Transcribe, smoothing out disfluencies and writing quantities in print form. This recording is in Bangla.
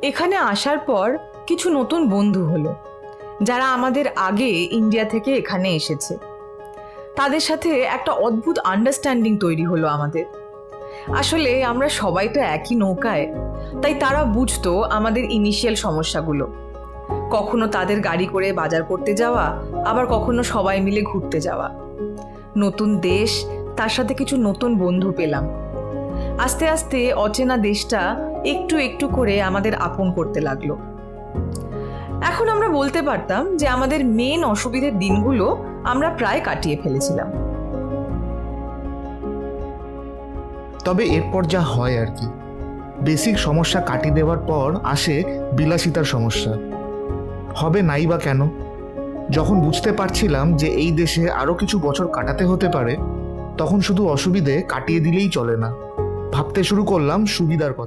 এখানে আসার পর কিছু নতুন বন্ধু হলো, যারা আমাদের আগে ইন্ডিয়া থেকে এখানে এসেছে। তাদের সাথে একটা অদ্ভুত আন্ডারস্ট্যান্ডিং তৈরি হলো আমাদের। আসলে আমরা সবাই তো একই নৌকায়, তাই তারা বুঝতো আমাদের ইনিশিয়াল সমস্যাগুলো। কখনো তাদের গাড়ি করে বাজার করতে যাওয়া, আবার কখনো সবাই মিলে ঘুরতে যাওয়া। নতুন দেশ, তার সাথে কিছু নতুন বন্ধু পেলাম। আস্তে আস্তে অচেনা দেশটা একটু একটু করে আমাদের আপন করতে লাগলো। এখন আমরা বলতে পারতাম যে আমাদের মেন অসুবিধার দিনগুলো আমরা প্রায় কাটিয়ে ফেলেছিলাম। তবে এরপর যা হয় আর কি, বেসিক সমস্যা কাটিয়ে দেওয়ার পর আসে বিলাসিতার সমস্যা। হবে নাই বা কেন? যখন বুঝতে পারছিলাম যে এই দেশে আরও কিছু বছর কাটাতে হতে পারে, তখন শুধু অসুবিধে কাটিয়ে দিলেই চলে না, ভাবতে শুরু করলাম সুবিধার কথা।